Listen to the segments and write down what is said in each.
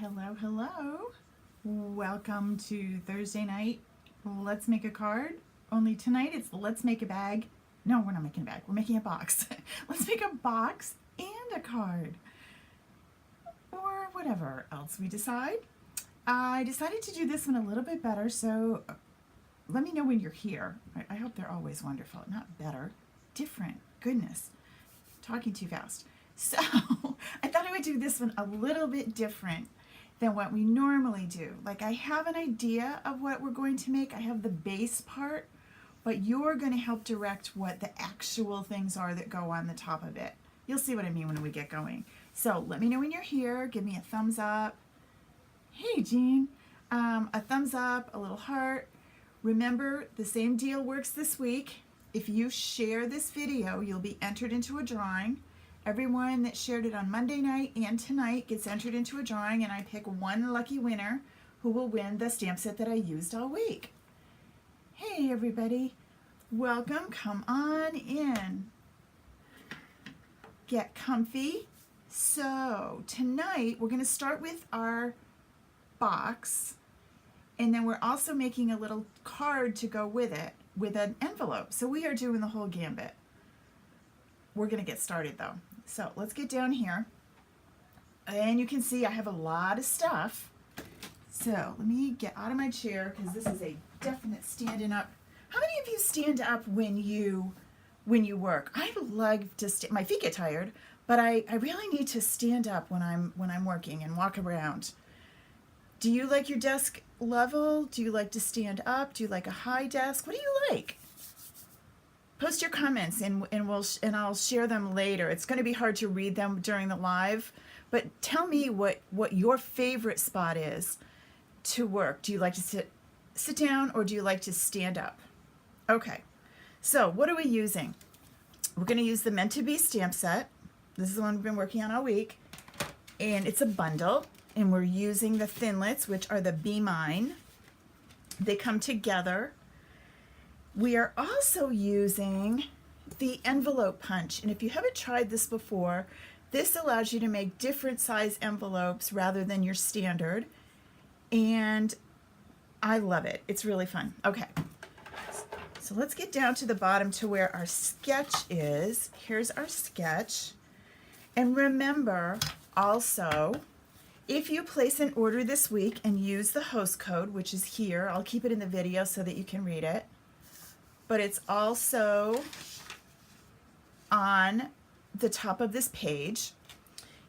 Hello, hello. Welcome to Thursday night. Let's make a card. Only tonight it's let's make a bag. No, we're not making a bag. We're making a box. Let's make a box and a card. Or whatever else we decide. I decided to do this one a little bit better, so let me know when you're here. I hope they're always wonderful. Not better. Different. Goodness. Talking too fast. So I thought I would do this one a little bit different than what we normally do. Like, I have an idea of what we're going to make. I have the base part, but you're going to help direct what the actual things are that go on the top of it. You'll see what I mean when we get going. So let me know when you're here. Give me a thumbs up. Hey, Jean. A thumbs up, a little heart. Remember, the same deal works this week. If you share this video, you'll be entered into a drawing. Everyone that shared it on Monday night and tonight gets entered into a drawing, and I pick one lucky winner who will win the stamp set that I used all week. Hey, everybody. Welcome. Come on in. Get comfy. So tonight we're going to start with our box, and then we're also making a little card to go with it with an envelope. So we are doing the whole gambit. We're going to get started though. So let's get down here, and you can see I have a lot of stuff. So let me get out of my chair because this is a definite standing up. How many of you stand up when you work? I love to stand. My feet get tired, but I really need to stand up when I'm working and walk around. Do you like your desk level? Do you like to stand up? Do you like a high desk? What do you like? Post your comments and I'll share them later. It's going to be hard to read them during the live, but tell me what your favorite spot is to work. Do you like to sit down, or do you like to stand up? Okay, so what are we using? We're going to use the Meant to Be stamp set. This is the one we've been working on all week, and it's a bundle, and we're using the Thinlits, which are the Be Mine. They come together. We are also using the envelope punch, and if you haven't tried this before, this allows you to make different size envelopes rather than your standard, and I love it. It's really fun. Okay, so let's get down to the bottom to where our sketch is. Here's our sketch, and remember also, if you place an order this week and use the host code, which is here, I'll keep it in the video so that you can read it, but it's also on the top of this page.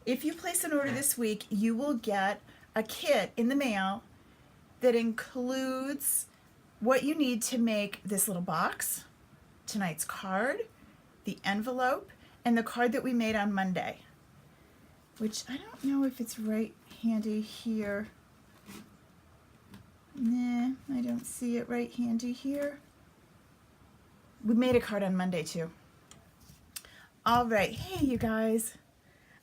If you place an order this week, you will get a kit in the mail that includes what you need to make this little box, tonight's card, the envelope, and the card that we made on Monday, which I don't know if it's right handy here. Nah, I don't see it right handy here. We made a card on Monday too. All right, hey you guys.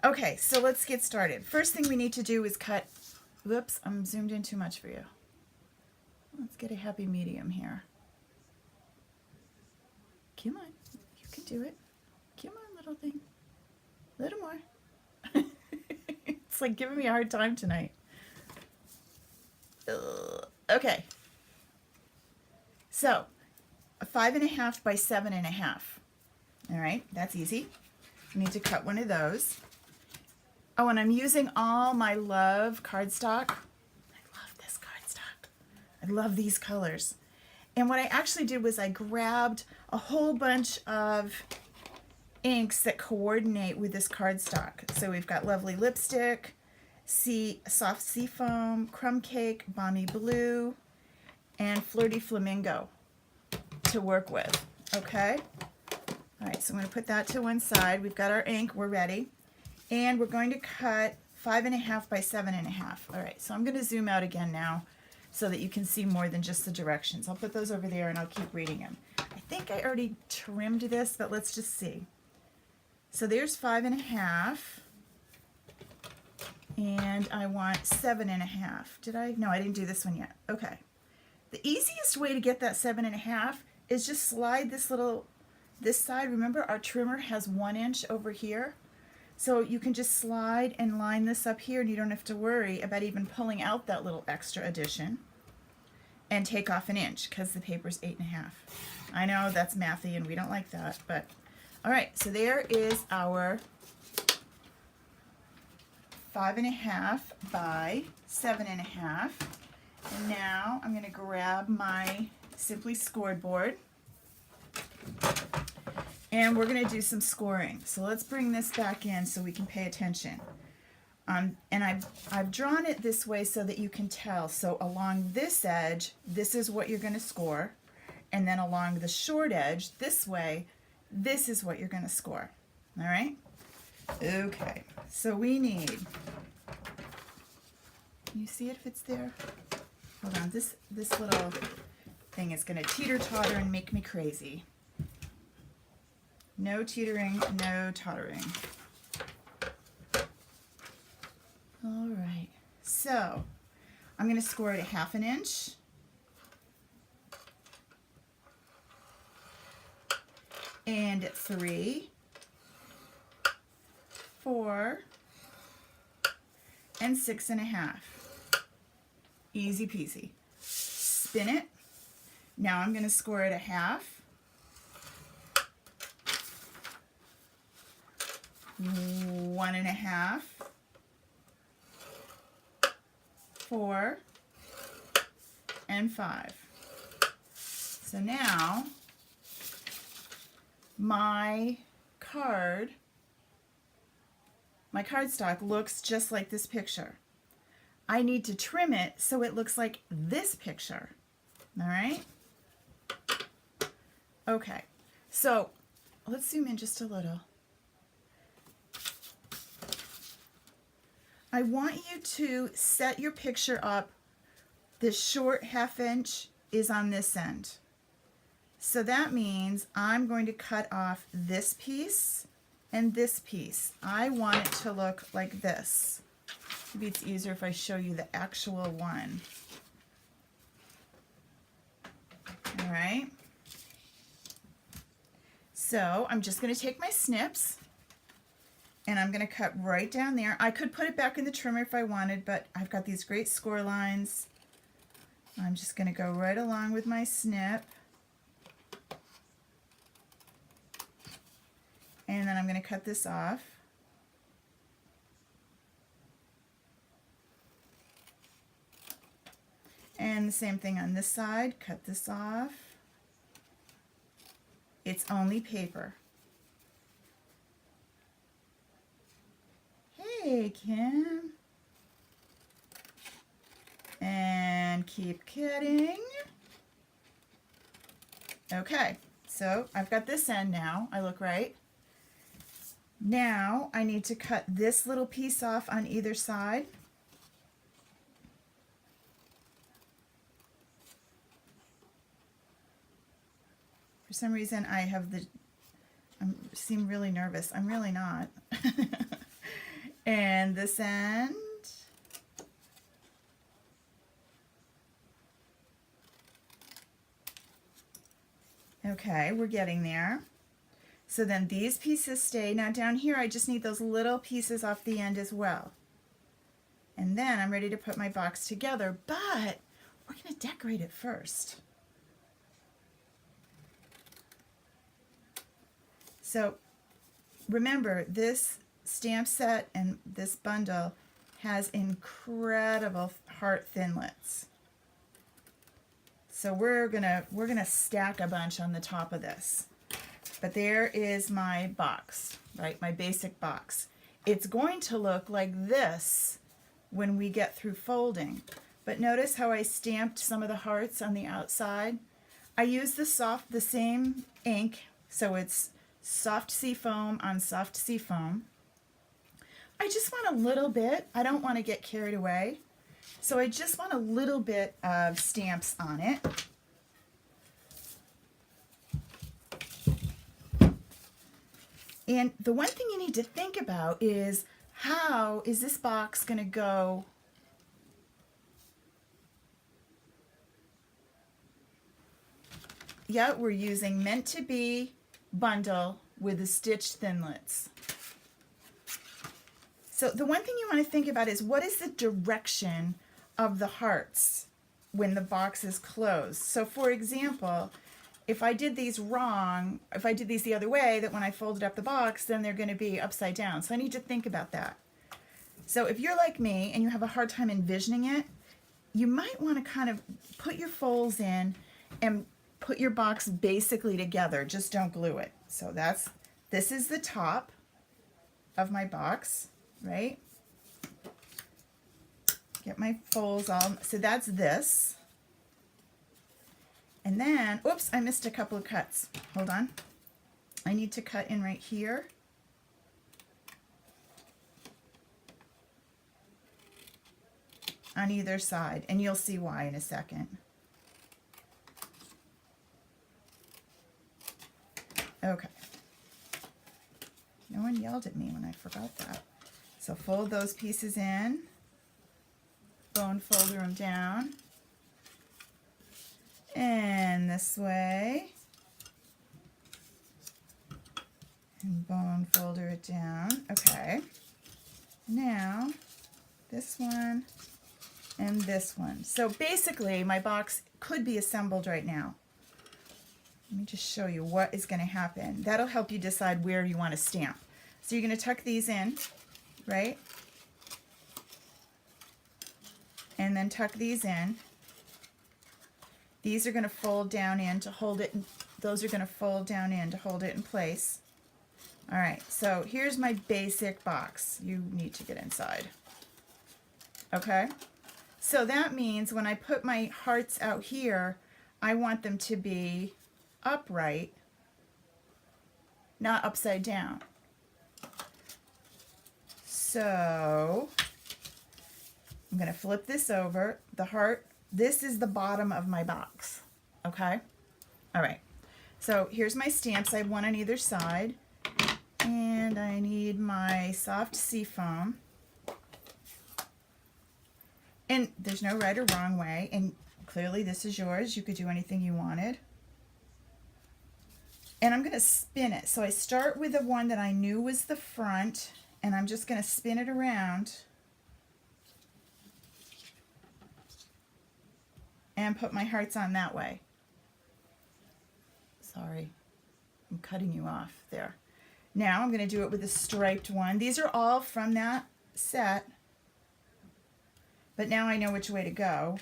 Okay, so let's get started. First thing we need to do is cut, whoops, I'm zoomed in too much for you. Let's get a happy medium here. Come on, you can do it. Come on, little thing. A little more. It's like giving me a hard time tonight. Okay. So, a 5.5 by 7.5. All right, that's easy. I need to cut one of those. Oh, and I'm using all my Love cardstock. I love this cardstock. I love these colors. And what I actually did was I grabbed a whole bunch of inks that coordinate with this cardstock. So we've got Lovely Lipstick, Soft Seafoam, Crumb Cake, Balmy Blue, and Flirty Flamingo to work with. Okay, all right, so I'm going to put that to one side. We've got our ink, we're ready, and we're going to cut 5.5 by 7.5. All right, so I'm going to zoom out again now so that you can see more than just the directions. I'll put those over there and I'll keep reading them. I think I already trimmed this, but let's just see. So there's 5.5, and I want 7.5. Did I? No, I didn't do this one yet. Okay, the easiest way to get that 7.5 is just slide this side. Remember, our trimmer has 1 inch over here. So you can just slide and line this up here and you don't have to worry about even pulling out that little extra addition. And take off an inch because the paper's 8.5. I know that's mathy and we don't like that, but all right, so there is our 5.5 by 7.5. And now I'm going to grab my Simply Scored board and we're going to do some scoring. So let's bring this back in so we can pay attention. And I've drawn it this way so that you can tell. So along this edge, this is what you're going to score. And then along the short edge, this way, this is what you're going to score. All right? Okay. So we need, can you see it if it's there? Hold on. This little thing is going to teeter-totter and make me crazy. No teetering, no tottering. All right, so I'm going to score it at 1/2 inch. And at 3, 4, and 6.5. Easy peasy. Spin it. Now I'm going to score it at 1/2. 1.5. 4, and 5. So now my cardstock looks just like this picture. I need to trim it so it looks like this picture. All right? Okay, so let's zoom in just a little. I want you to set your picture up. This short 1/2 inch is on this end. So that means I'm going to cut off this piece and this piece. I want it to look like this. Maybe it's easier if I show you the actual one. All right. So I'm just going to take my snips. And I'm going to cut right down there. I could put it back in the trimmer if I wanted, but I've got these great score lines. I'm just going to go right along with my snip. And then I'm going to cut this off. And the same thing on this side. Cut this off. It's only paper. Hey, Kim. And keep cutting. Okay, so I've got this end now. I look right. Now I need to cut this little piece off on either side. For some reason I seem really nervous. I'm really not. And this end. Okay, we're getting there. So then these pieces stay. Now down here I just need those little pieces off the end as well. And then I'm ready to put my box together, but we're going to decorate it first. So remember, this stamp set and this bundle has incredible heart thinlits. So we're gonna stack a bunch on the top of this. But there is my box, right? My basic box. It's going to look like this when we get through folding. But notice how I stamped some of the hearts on the outside. I use the same ink, so it's soft seafoam on soft seafoam. I just want a little bit. I don't want to get carried away. So I just want a little bit of stamps on it. And the one thing you need to think about is, how is this box going to go? Yeah, we're using Meant to Be bundle with the stitched thinlits. So the one thing you want to think about is, what is the direction of the hearts when the box is closed? So for example, if I did these wrong, if I did these the other way, that when I folded up the box, then they're going to be upside down. So I need to think about that. So if you're like me and you have a hard time envisioning it, you might want to kind of put your folds in and put your box basically together. Just don't glue it. So this is the top of my box, right? Get my folds all, so that's this. And then, oops, I missed a couple of cuts. Hold on. I need to cut in right here. On either side, and you'll see why in a second. Okay. No one yelled at me when I forgot that. So fold those pieces in, bone folder them down, and this way, and bone folder it down. Okay. Now, this one and this one. So basically, my box could be assembled right now. Let me just show you what is going to happen. That'll help you decide where you want to stamp. So you're going to tuck these in, right? And then tuck these in. These are going to fold down in to hold it. Those are going to fold down in to hold it in place. All right, so here's my basic box. You need to get inside. Okay? So that means when I put my hearts out here, I want them to be upright, not upside down. So I'm going to flip this over. The heart, this is the bottom of my box. Okay? All right. So here's my stamps. I have one on either side. And I need my soft seafoam. And there's no right or wrong way. And clearly this is yours. You could do anything you wanted. And I'm going to spin it. So I start with the one that I knew was the front, and I'm just going to spin it around and put my hearts on that way. Sorry, I'm cutting you off there. Now I'm going to do it with a striped one. These are all from that set, but now I know which way to go.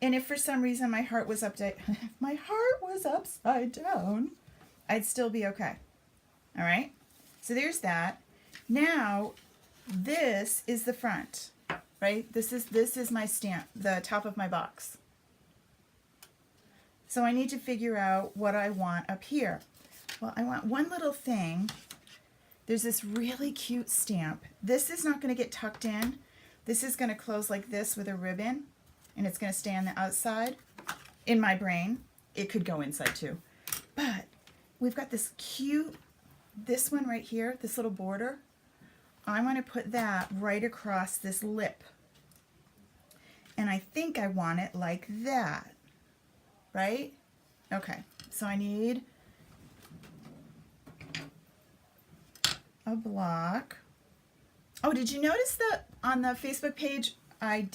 And if for some reason my heart was upside down, I'd still be okay. All right? So there's that. Now, this is the front, right? This is my stamp, the top of my box. So I need to figure out what I want up here. Well, I want one little thing. There's this really cute stamp. This is not going to get tucked in. This is going to close like this with a ribbon, and it's going to stay on the outside. In my brain, it could go inside too. But we've got this cute, this one right here, this little border. I want to put that right across this lip. And I think I want it like that, right? Okay, so I need a block. Oh, did you notice that on the Facebook page I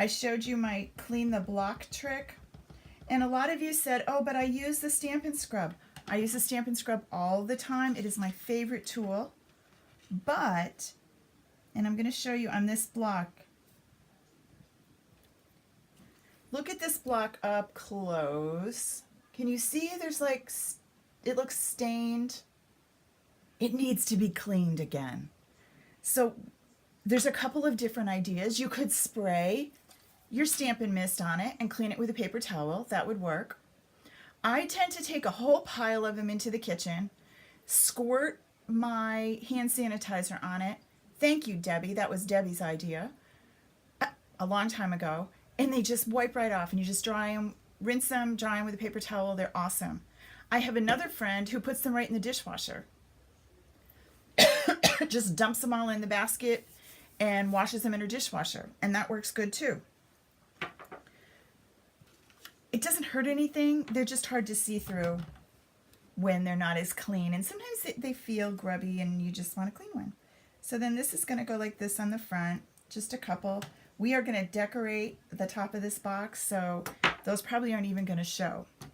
showed you my clean the block trick? And a lot of you said, oh, but I use the Stampin' Scrub. I use the Stampin' Scrub all the time. It is my favorite tool. But, and I'm going to show you on this block. Look at this block up close. Can you see there's like, it looks stained? It needs to be cleaned again. So there's a couple of different ideas. You could spray your Stampin' Mist on it and clean it with a paper towel. That would work. I tend to take a whole pile of them into the kitchen, squirt my hand sanitizer on it. Thank you, Debbie. That was Debbie's idea a long time ago. And they just wipe right off, and you just dry them, rinse them, dry them with a paper towel. They're awesome. I have another friend who puts them right in the dishwasher. Just dumps them all in the basket and washes them in her dishwasher. And that works good too. It doesn't hurt anything. They're just hard to see through when they're not as clean. And sometimes they feel grubby and you just want a clean one. So then this is going to go like this on the front, just a couple. We are going to decorate the top of this box, so those probably aren't even going to show. All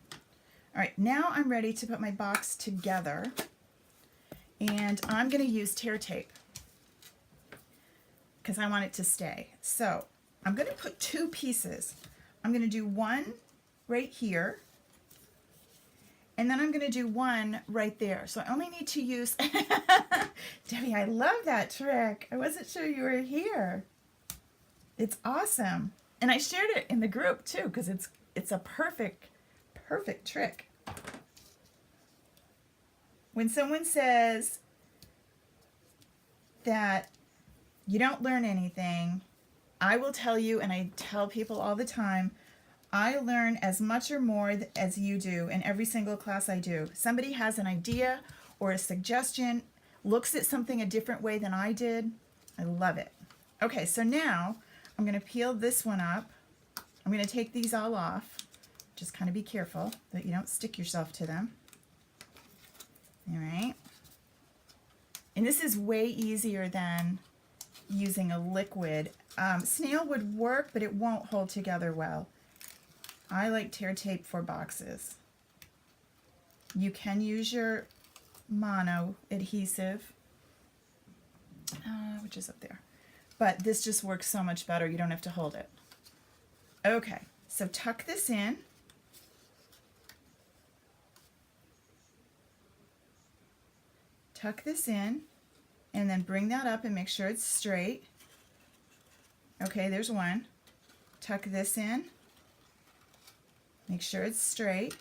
right, now I'm ready to put my box together, and I'm going to use tear tape because I want it to stay. So I'm going to put two pieces. I'm going to do one right here, and then I'm going to do one right there. So I only need to use, Debbie, I love that trick. I wasn't sure you were here. It's awesome. And I shared it in the group too, because it's a perfect trick. When someone says that you don't learn anything, I will tell you, and I tell people all the time, I learn as much or more as you do in every single class I do. Somebody has an idea or a suggestion, looks at something a different way than I did. I love it. Okay, so now I'm going to peel this one up. I'm going to take these all off. Just kind of be careful that you don't stick yourself to them. All right. And this is way easier than using a liquid. Snail would work, but it won't hold together well. I like tear tape for boxes. You can use your mono adhesive, which is up there. But this just works so much better. You don't have to hold it. Okay, so tuck this in. Tuck this in, and then bring that up and make sure it's straight. Okay, there's one. Tuck this in. Make sure it's straight.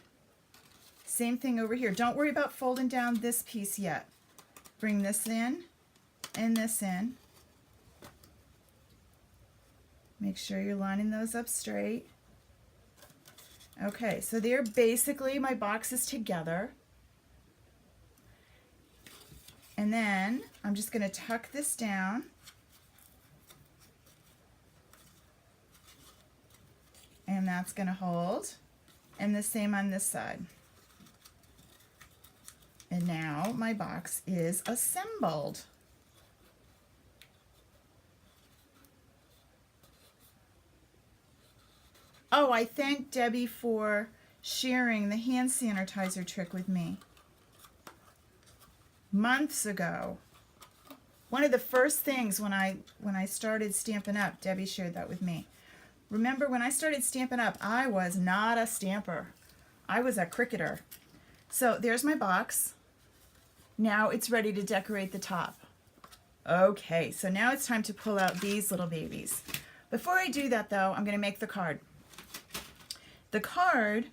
Same thing over here. Don't worry about folding down this piece yet. Bring this in and this in. Make sure you're lining those up straight. Okay, so they're basically my boxes together. And then I'm just going to tuck this down. And that's going to hold. And the same on this side. And now my box is assembled. Oh, I thank Debbie for sharing the hand sanitizer trick with me months ago. One of the first things when I started Stampin' Up, Debbie shared that with me. Remember, when I started Stampin' Up, I was not a stamper. I was a cricketer. So there's my box. Now it's ready to decorate the top. Okay, so now it's time to pull out these little babies. Before I do that, though, I'm going to make the card. The card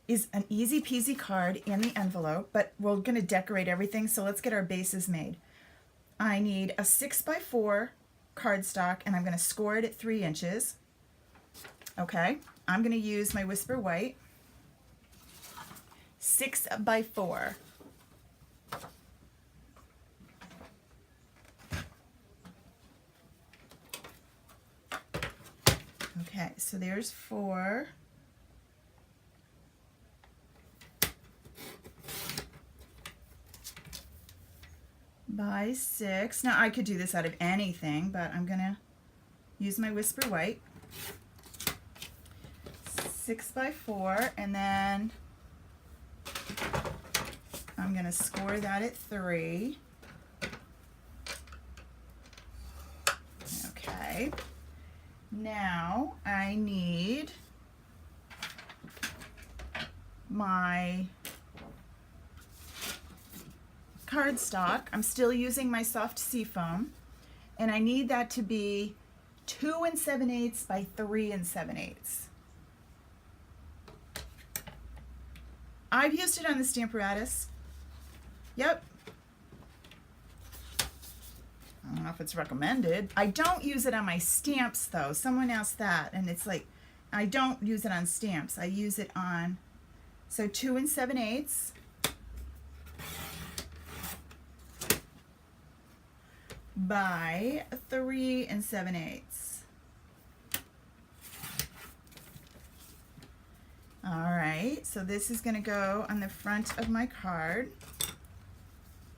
is an easy peasy card in the envelope, but we're going to decorate everything, so let's get our bases made. I need a 6x4 cardstock, and I'm going to score it at 3 inches. Okay, I'm going to use my Whisper White. 6x4. Okay, so there's 4. By 6. Now I could do this out of anything, but I'm gonna use my Whisper White. 6x4, and then I'm gonna score that at 3. Okay. Now I need my cardstock. I'm still using my soft seafoam, and I need that to be 2 7/8 by 3 7/8. I've used it on the Stamparatus. Yep. I don't know if it's recommended. I don't use it on my stamps, though. Someone asked that, and it's like, I don't use it on stamps. I use it on, so 2 7/8. By 3 7/8. All right, so this is going to go on the front of my card,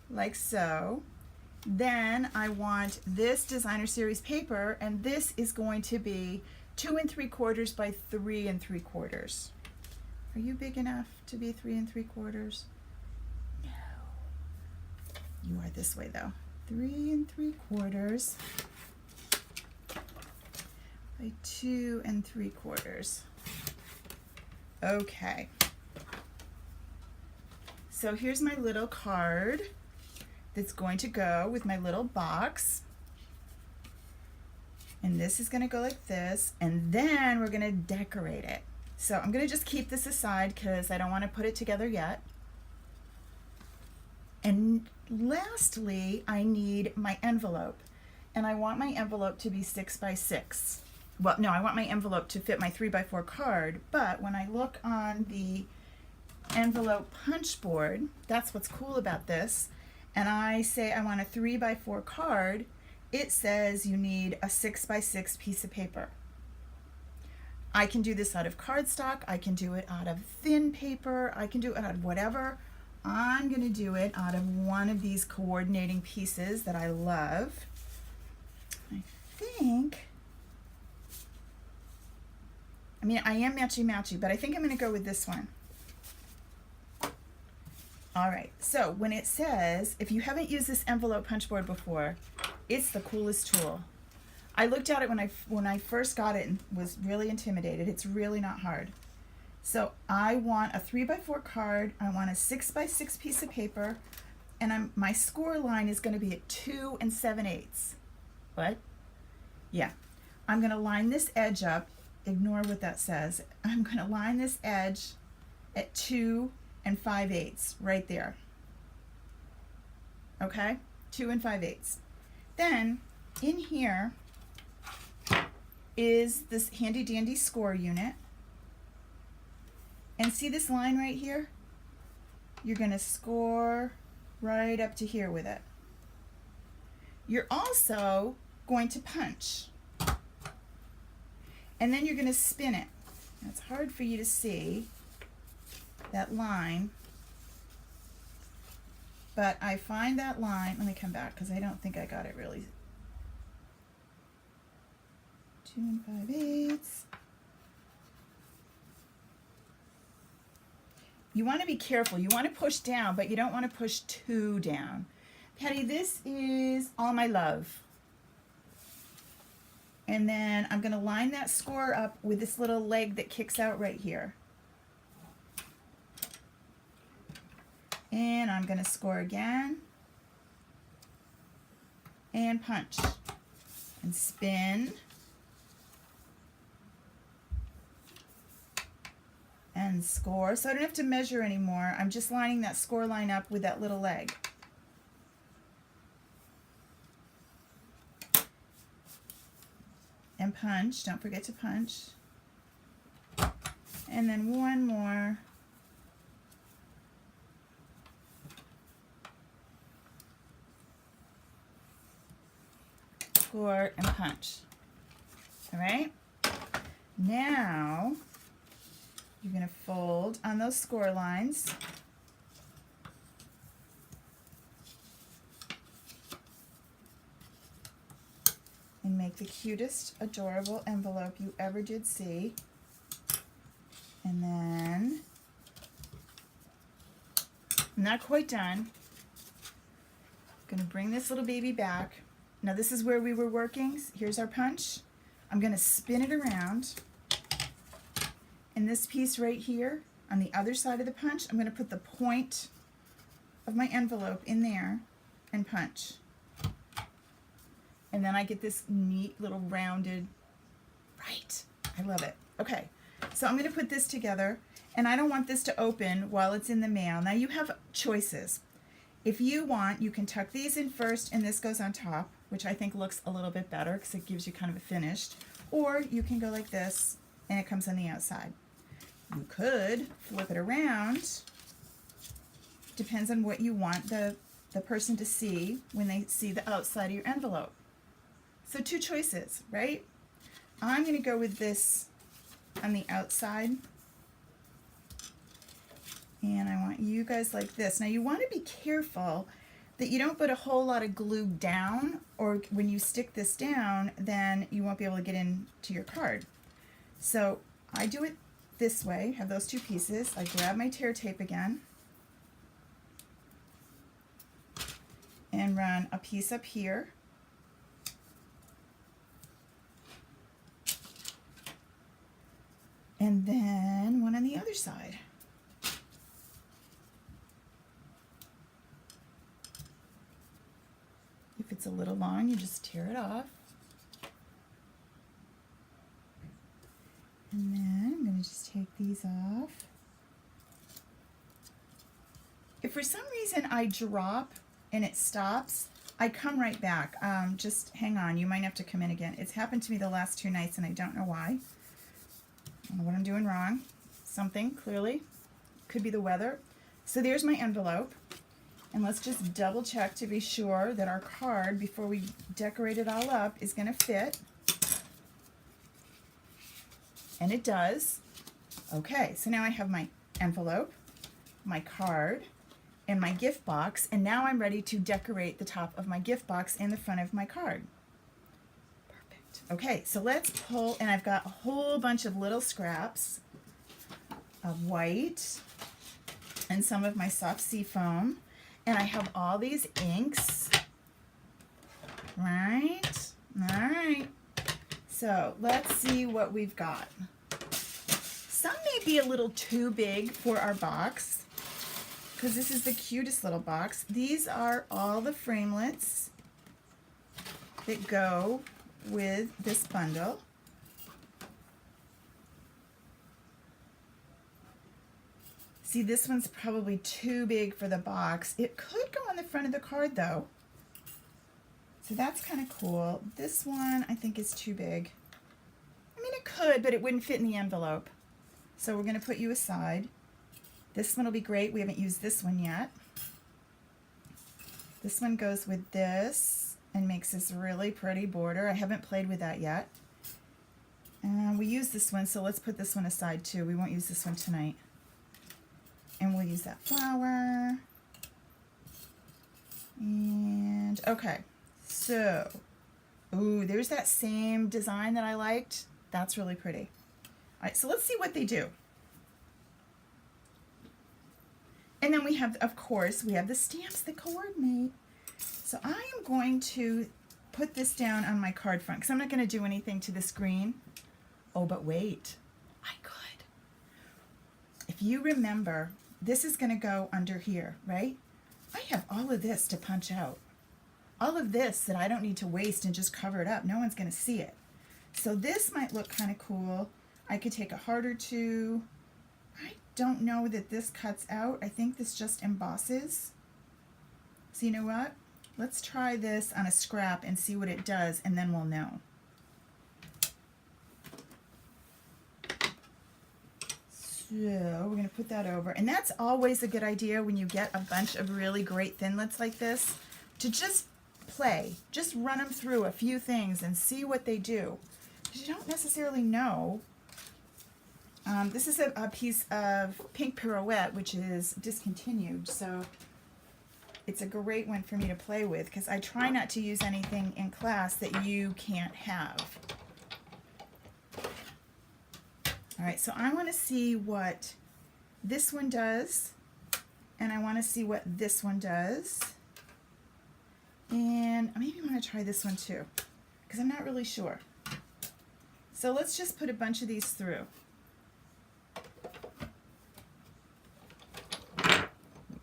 like so. Then I want this designer series paper, and this is going to be 2 3/4 by 3 3/4. Are you big enough to be 3 3/4? No. You are this way though. 3 3/4 by 2 3/4. Okay. So here's my little card that's going to go with my little box. And this is going to go like this, and then we're going to decorate it. So I'm going to just keep this aside because I don't want to put it together yet. And lastly, I need my envelope. And I want my envelope to be 6 by 6. Well, no, I want my envelope to fit my 3 by 4 card, but when I look on the envelope punch board, that's what's cool about this, and I say I want a 3 by 4 card, it says you need a 6 by 6 piece of paper. I can do this out of cardstock, I can do it out of thin paper, I can do it out of whatever. I'm going to do it out of one of these coordinating pieces that I love. I am matchy-matchy, but I think I'm going to go with this one. All right, so when it says, if you haven't used this envelope punch board before, it's the coolest tool. I looked at it when I first got it and was really intimidated. It's really not hard. So I want a 3 by 4 card, I want a 6 by 6 piece of paper, and my score line is going to be at 2 7/8. What? Yeah. I'm going to line this edge up. Ignore what that says. I'm going to line this edge at 2 5/8 right there. Okay? 2 5/8. Then in here is this handy dandy score unit. And see this line right here? You're going to score right up to here with it. You're also going to punch. And then you're going to spin it. Now, it's hard for you to see that line, but I find that line, let me come back because I don't think I got it really. 2 5/8. You want to be careful. You want to push down, but you don't want to push too down. Patty, this is All My Love. And then I'm going to line that score up with this little leg that kicks out right here. And I'm going to score again. And punch. And spin. And score. So I don't have to measure anymore. I'm just lining that score line up with that little leg. And punch. Don't forget to punch. And then one more. Score and punch. All right? Now, you're going to fold on those score lines. And make the cutest, adorable envelope you ever did see. And then, I'm not quite done. I'm going to bring this little baby back. Now this is where we were working. Here's our punch. I'm going to spin it around. And this piece right here, on the other side of the punch, I'm going to put the point of my envelope in there and punch. And then I get this neat little rounded, right, I love it. Okay, so I'm going to put this together, and I don't want this to open while it's in the mail. Now you have choices. If you want, you can tuck these in first and this goes on top, which I think looks a little bit better because it gives you kind of a finished. Or you can go like this and it comes on the outside. You could flip it around. Depends on what you want the person to see when they see the outside of your envelope. So two choices, right? I'm going to go with this on the outside. And I want you guys like this. Now you want to be careful that you don't put a whole lot of glue down, or when you stick this down, then you won't be able to get into your card. So I do it this way, have those two pieces. I grab my tear tape again and run a piece up here. And then one on the other side. If it's a little long, you just tear it off. And then I'm going to just take these off. If for some reason I drop and it stops, I come right back. Just hang on, you might have to come in again. It's happened to me the last 2 nights and I don't know why. I don't know what I'm doing wrong. Something, clearly. Could be the weather. So there's my envelope. And let's just double check to be sure that our card, before we decorate it all up, is going to fit. And it does. Okay, so now I have my envelope, my card, and my gift box, and now I'm ready to decorate the top of my gift box and the front of my card. Perfect. Okay, so let's pull, and I've got a whole bunch of little scraps of white and some of my soft sea foam, and I have all these inks, right? All right. So let's see what we've got. Some may be a little too big for our box because this is the cutest little box. These are all the framelits that go with this bundle. See, this one's probably too big for the box. It could go on the front of the card though. So that's kind of cool. This one I think is too big. I mean, it could, but it wouldn't fit in the envelope. So we're going to put you aside. This one will be great. We haven't used this one yet. This one goes with this and makes this really pretty border. I haven't played with that yet. And we use this one, so let's put this one aside too. We won't use this one tonight. And we'll use that flower. And okay. So, ooh, there's that same design that I liked. That's really pretty. All right, so let's see what they do. And then we have, of course, we have the stamps that coordinate. So I am going to put this down on my card front because I'm not going to do anything to this green. Oh, but wait, I could. If you remember, this is going to go under here, right? I have all of this to punch out. All of this that I don't need to waste and just cover it up. No one's going to see it. So this might look kind of cool. I could take a heart or two. I don't know that this cuts out. I think this just embosses. So you know what? Let's try this on a scrap and see what it does, and then we'll know. So we're going to put that over. And that's always a good idea when you get a bunch of really great thinlits like this, to just play. Just run them through a few things and see what they do. Because you don't necessarily know. This is a piece of Pink Pirouette, which is discontinued, so it's a great one for me to play with because I try not to use anything in class that you can't have. All right, so I want to see what this one does, and I want to see what this one does. And maybe I want to try this one too, because I'm not really sure. So let's just put a bunch of these through.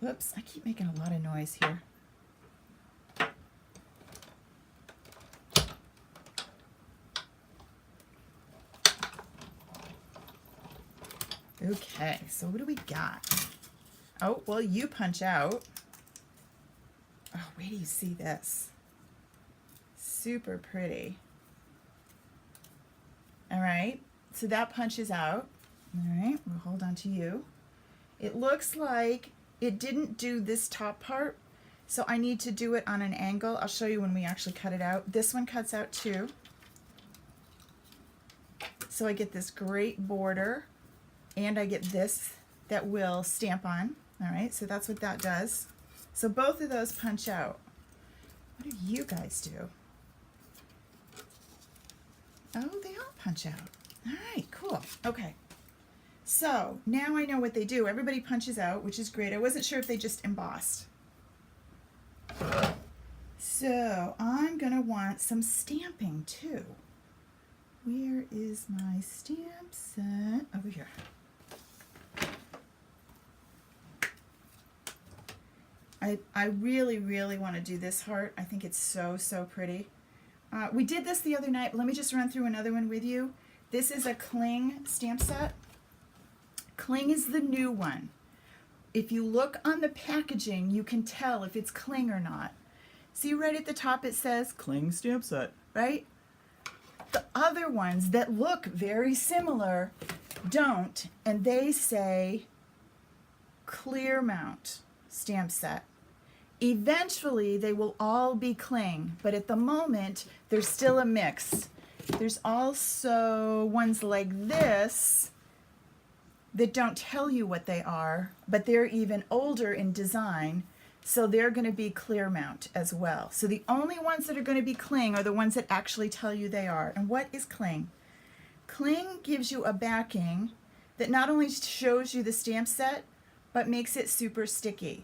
Whoops, I keep making a lot of noise here. Okay, so what do we got? Oh, well, you punch out. Oh, wait till you see this. Super pretty. All right, so that punches out. All right, we'll hold on to you. It looks like it didn't do this top part, so I need to do it on an angle. I'll show you when we actually cut it out. This one cuts out too. So I get this great border, and I get this that will stamp on. All right, so that's what that does. So both of those punch out. What do you guys do? Oh, they all punch out. All right, cool. Okay. So now I know what they do. Everybody punches out, which is great. I wasn't sure if they just embossed. So I'm going to want some stamping too. Where is my stamp set? Over here. I really, really want to do this heart. I think it's so, so pretty. We did this the other night, but let me just run through another one with you. This is a Cling stamp set. Cling is the new one. If you look on the packaging, you can tell if it's Cling or not. See right at the top it says Cling stamp set, right? The other ones that look very similar don't, and they say Clear Mount stamp set. Eventually they will all be Cling, but at the moment there's still a mix. There's also ones like this that don't tell you what they are, but they're even older in design, so they're going to be Clear Mount as well. So the only ones that are going to be Cling are the ones that actually tell you they are. And what is Cling? Cling gives you a backing that not only shows you the stamp set, but makes it super sticky.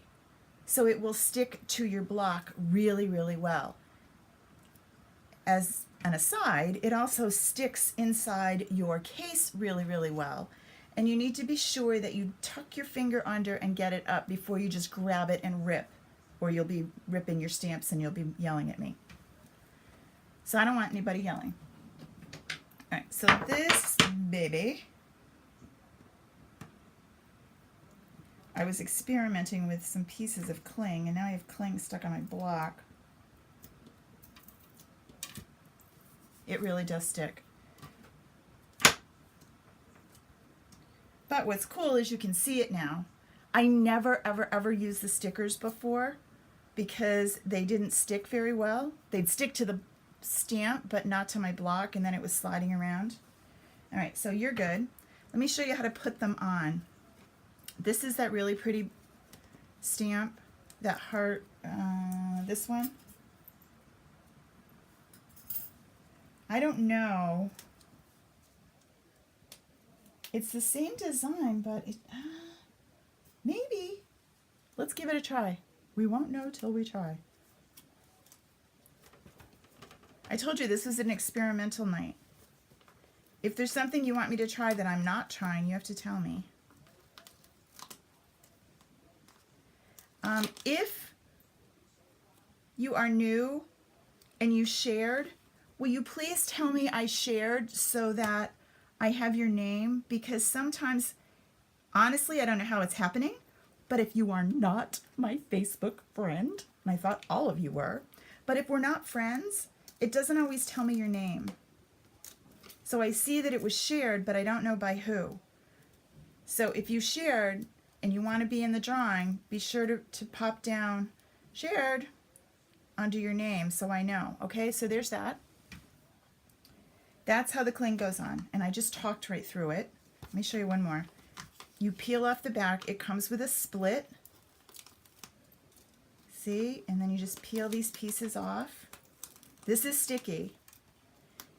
So it will stick to your block really, really well. As an aside, it also sticks inside your case really, really well. And you need to be sure that you tuck your finger under and get it up before you just grab it and rip, or you'll be ripping your stamps and you'll be yelling at me. So I don't want anybody yelling. All right, so this baby, I was experimenting with some pieces of Cling, and now I have Cling stuck on my block. It really does stick. But what's cool is you can see it now. I never, ever, ever used the stickers before because they didn't stick very well. They'd stick to the stamp, but not to my block, and then it was sliding around. All right, so you're good. Let me show you how to put them on. This is that really pretty stamp, that heart, this one. I don't know. It's the same design, but it, maybe. Let's give it a try. We won't know till we try. I told you this was an experimental night. If there's something you want me to try that I'm not trying, you have to tell me. If you are new and you shared, will you please tell me I shared so that I have your name? Because sometimes, honestly, I don't know how it's happening, but if you are not my Facebook friend, and I thought all of you were, but if we're not friends, it doesn't always tell me your name. So I see that it was shared, but I don't know by who. So if you shared and you want to be in the drawing, be sure to pop down shared under your name so I know. Okay, so there's that. That's how the Cling goes on, and I just talked right through it. Let me show you one more. You peel off the back. It comes with a split. See? And then you just peel these pieces off. This is sticky.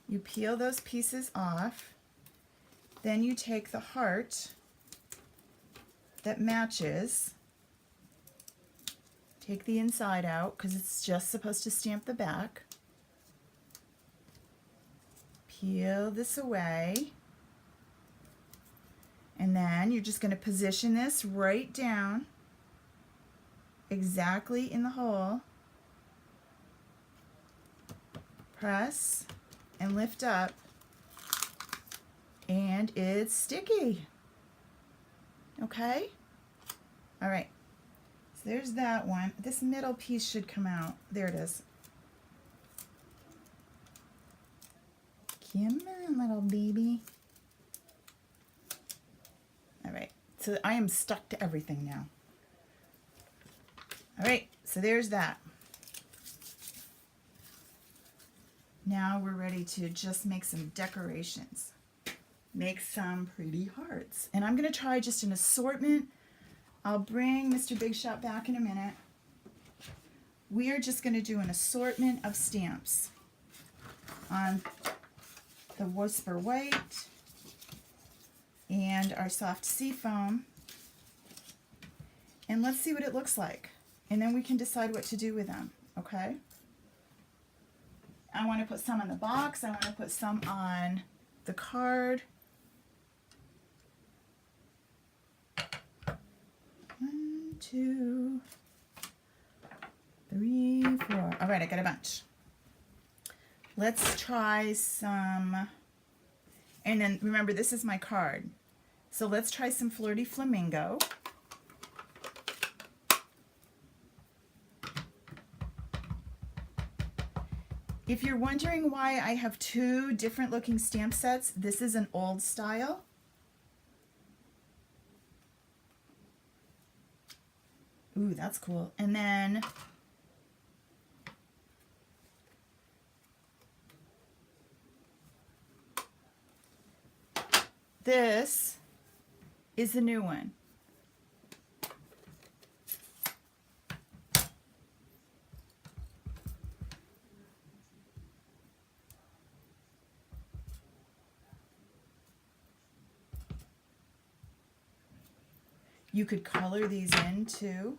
You peel those pieces off. Then you take the heart that matches. Take the inside out because it's just supposed to stamp the back. Peel this away. And then you're just going to position this right down exactly in the hole. Press and lift up, and it's sticky. Okay? All right. So there's that one. This middle piece should come out. There it is. Come on, little baby. All right. So I am stuck to everything now. All right. So there's that. Now we're ready to just make some decorations. Make some pretty hearts. And I'm going to try just an assortment. I'll bring Mr. Big Shot back in a minute. we are just going to do an assortment of stamps on the Whisper White and our soft seafoam. And let's see what it looks like. And then we can decide what to do with them, okay? I want to put some on the box. I want to put some on the card. 1, 2, 3, 4. All right, I got a bunch. Let's try some, and then remember, this is my card. So let's try some Flirty Flamingo. If you're wondering why I have 2 different looking stamp sets, this is an old style. Ooh, that's cool. And then this is the new one. You could color these in too.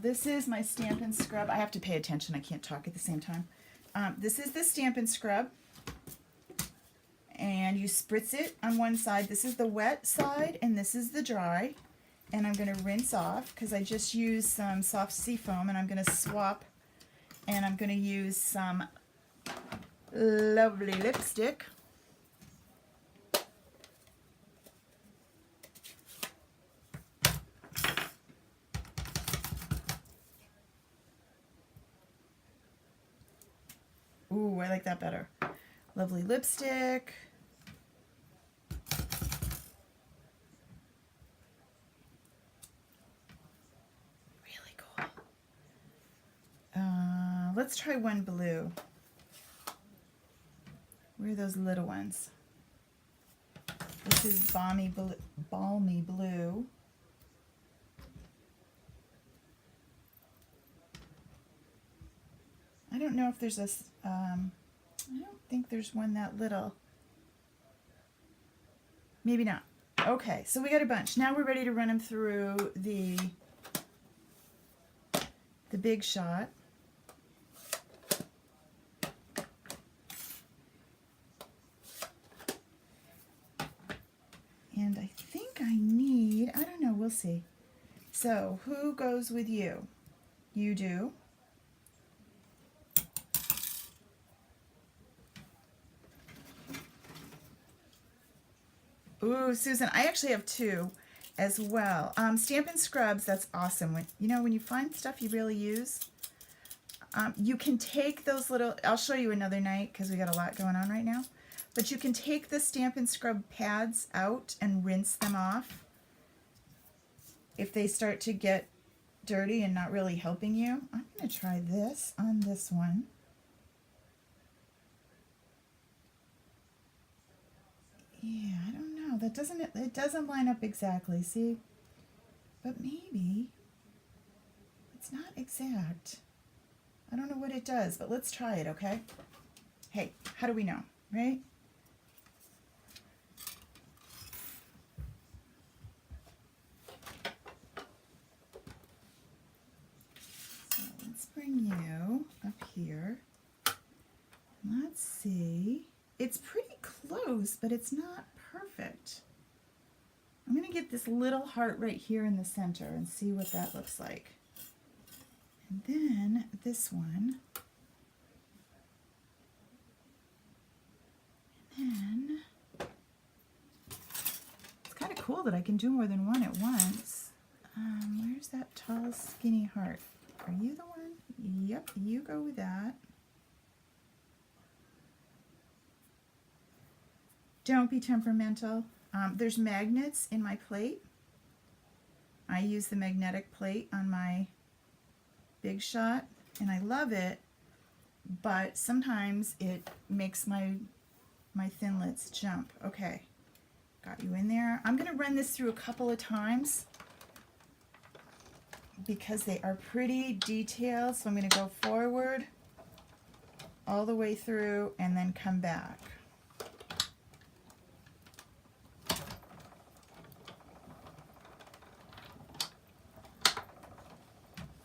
This is my Stampin' Scrub. I have to pay attention. I can't talk at the same time. This is the Stampin' Scrub. And you spritz it on one side. This is the wet side, and this is the dry. And I'm going to rinse off because I just used some soft seafoam, and I'm going to swap, and I'm going to use some lovely lipstick. Ooh, I like that better. Lovely lipstick. Really cool. Let's try one blue. Where are those little ones? This is Balmy Blue. I don't know if there's a, I don't think there's one that little. Maybe not. Okay, so we got a bunch. Now we're ready to run them through the Big Shot. And I think I need, I don't know, we'll see. So who goes with you? You do. Ooh, Susan, I actually have 2 as well. Stampin' Scrubs, that's awesome. When you find stuff you really use, you can take those little, I'll show you another night because we got a lot going on right now, but you can take the Stampin' Scrub pads out and rinse them off if they start to get dirty and not really helping you. I'm going to try this on this one. Yeah, I don't know. That doesn't, it doesn't line up exactly, see? But maybe it's not exact. I don't know what it does, but let's try it, okay? Hey, how do we know, right? So let's bring you up here. Let's see. It's pretty close, but it's not perfect. I'm going to get this little heart right here in the center and see what that looks like. And then this one. And then it's kind of cool that I can do more than one at once. Where's that tall, skinny heart? Are you the one? Yep, you go with that. Don't be temperamental. There's magnets in my plate. I use the magnetic plate on my Big Shot. and I love it, but sometimes it makes my thinlits jump. Okay, got you in there. I'm going to run this through a couple of times because they are pretty detailed, so I'm going to go forward all the way through and then come back.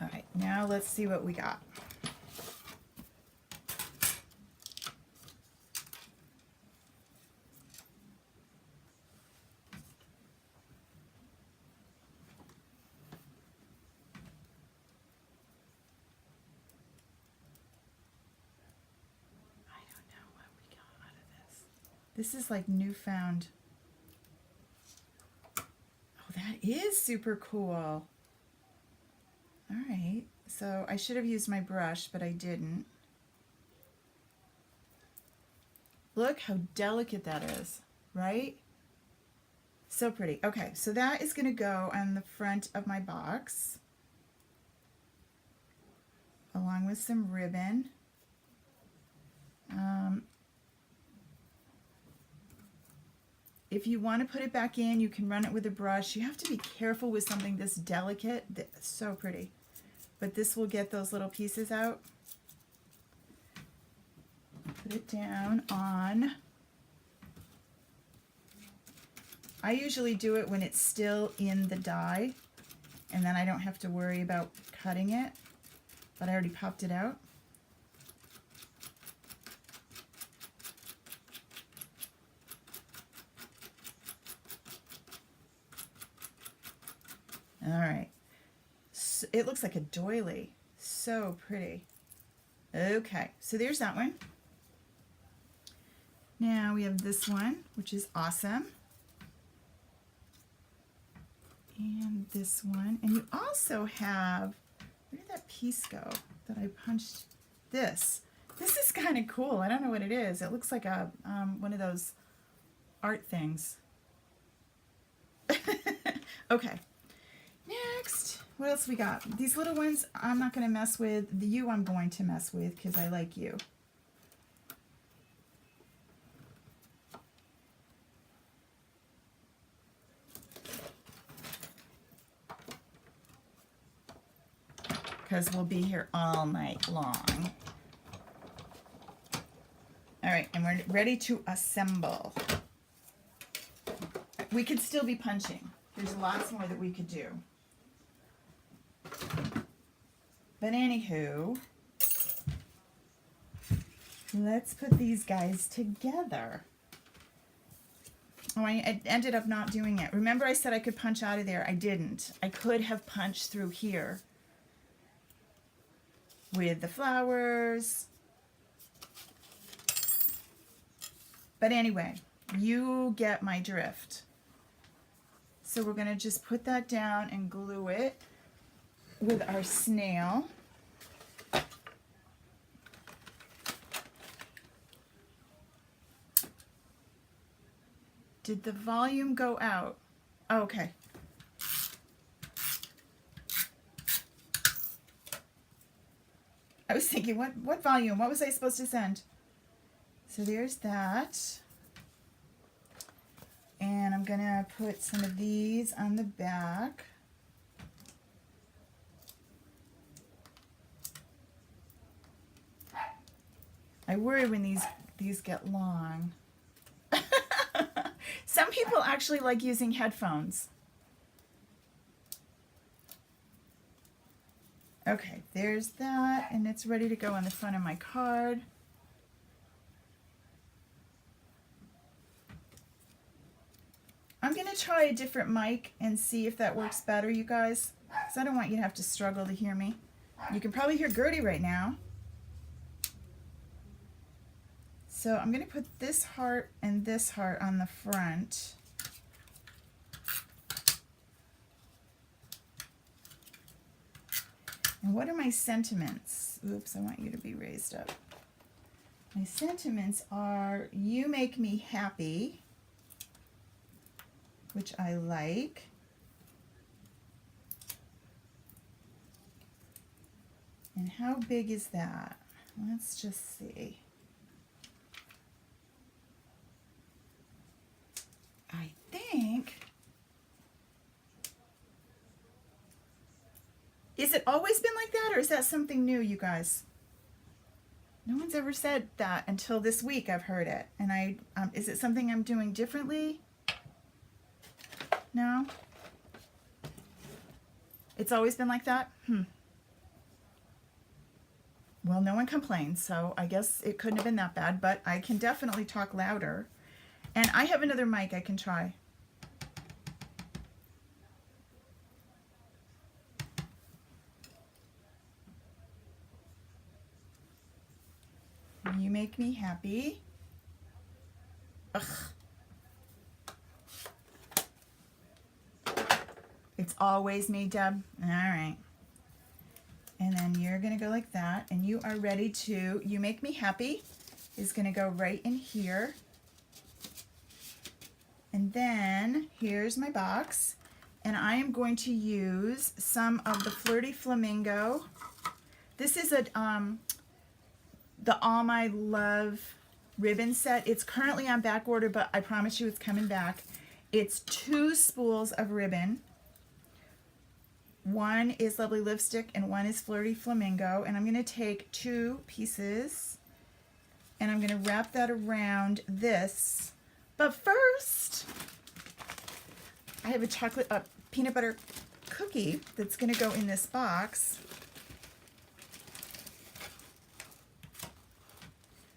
All right, now let's see what we got. This is like newfound. Oh, that is super cool. All right, so I should have used my brush, but I didn't. Look how delicate that is, right? So pretty. Okay, so that is going to go on the front of my box, along with some ribbon. If you want to put it back in, you can run it with a brush. You have to be careful with something this delicate. It's so pretty. But this will get those little pieces out. Put it down on. I usually do it when it's still in the die, and then I don't have to worry about cutting it, but I already popped it out. All right, so it looks like a doily. So pretty. Okay, so there's that one. Now we have this one, which is awesome. And this one. And you also have, where did that piece go that I punched? This. This is kind of cool. I don't know what it is. It looks like a one of those art things. Okay. Next, what else we got? These little ones I'm not going to mess with. The you I'm going to mess with because I like you. Because we'll be here all night long. All right, and we're ready to assemble. We could still be punching. There's lots more that we could do. But anywho, let's put these guys together. Oh, I ended up not doing it. Remember I said I could punch out of there? I didn't. I could have punched through here with the flowers. But anyway, you get my drift. So we're going to just put that down and glue it with our snail. Did the volume go out? Oh, okay. I was thinking, what volume? What was I supposed to send? So there's that. And I'm going to put some of these on the back. I worry when these get long. Some people actually like using headphones. Okay, there's that, and it's ready to go on the front of my card. I'm going to try a different mic and see if that works better, you guys, because I don't want you to have to struggle to hear me. You can probably hear Gertie right now. So I'm going to put this heart and this heart on the front. And what are my sentiments? Oops, I want you to be raised up. My sentiments are, you make me happy, which I like. And how big is that? Let's just see. I think, is it always been like that, or is that something new, you guys? No one's ever said that until this week. I've heard it. And is it something I'm doing differently? No? It's always been like that? Well, no one complains, so I guess it couldn't have been that bad, but I can definitely talk louder. And I have another mic I can try. You make me happy. Ugh. It's always me, Deb. All right. And then you're going to go like that. And you are ready to, you make me happy is going to go right in here. And then here's my box. And I am going to use some of the Flirty Flamingo. This is a the All My Love ribbon set. It's currently on back order, but I promise you it's coming back. It's 2 spools of ribbon. One is Lovely Lipstick and one is Flirty Flamingo. And I'm going to take 2 pieces and I'm going to wrap that around this. But first, I have a peanut butter cookie that's going to go in this box.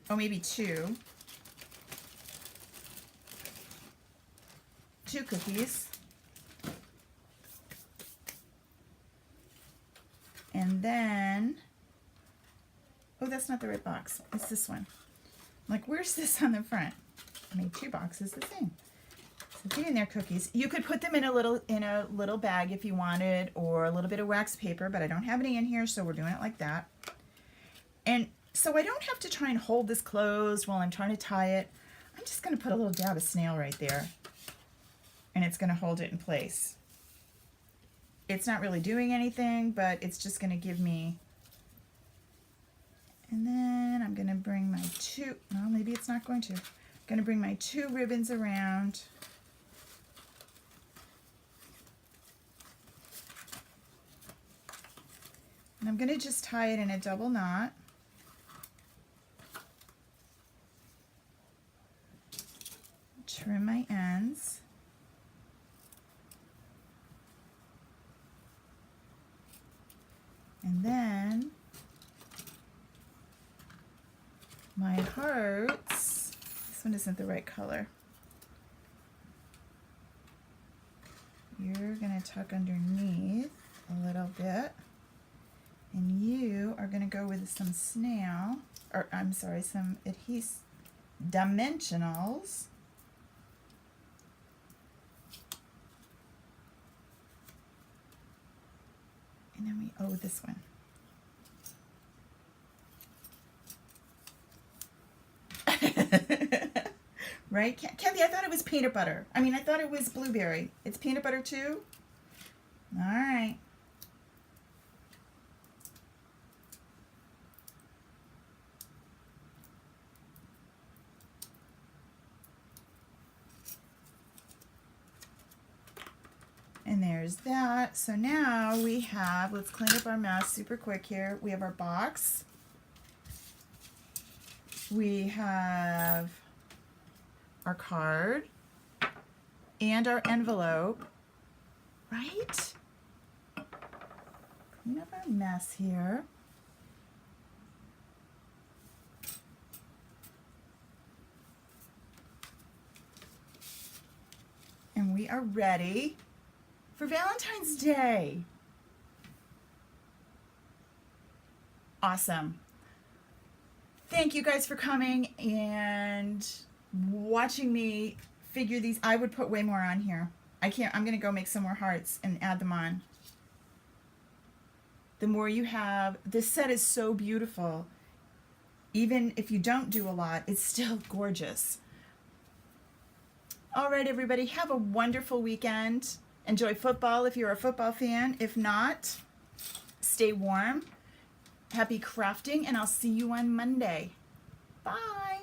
Oh, maybe 2. 2 cookies. And then, oh, that's not the right box. It's this one. I'm like, where's this on the front? I made 2 boxes the same. So get in there, cookies. You could put them in a little bag if you wanted, or a little bit of wax paper, but I don't have any in here, so we're doing it like that. And so I don't have to try and hold this closed while I'm trying to tie it. I'm just going to put a little dab of snail right there, and it's going to hold it in place. It's not really doing anything, but it's just going to give me, and then I'm going to bring my 2, well, maybe it's not going to. I'm going to bring my 2 ribbons around. And I'm going to just tie it in a double knot. Trim my ends. And then my hearts, this one isn't the right color. You're going to tuck underneath a little bit. And you are going to go with some snail, or I'm sorry, some adhesive dimensionals. And then we, this one. Right? Kathy, I thought it was peanut butter. I mean, I thought it was blueberry. It's peanut butter too? All right. And there's that. So now we have, let's clean up our mess super quick here. We have our box. We have our card and our envelope, right? Clean up our mess here. And we are ready for Valentine's Day. Awesome. Thank you guys for coming and watching me figure these. I would put way more on here. I'm going to go make some more hearts and add them on. The more you have, this set is so beautiful. Even if you don't do a lot, it's still gorgeous. All right, everybody, have a wonderful weekend. Enjoy football if you're a football fan. If not, stay warm. Happy crafting, and I'll see you on Monday. Bye.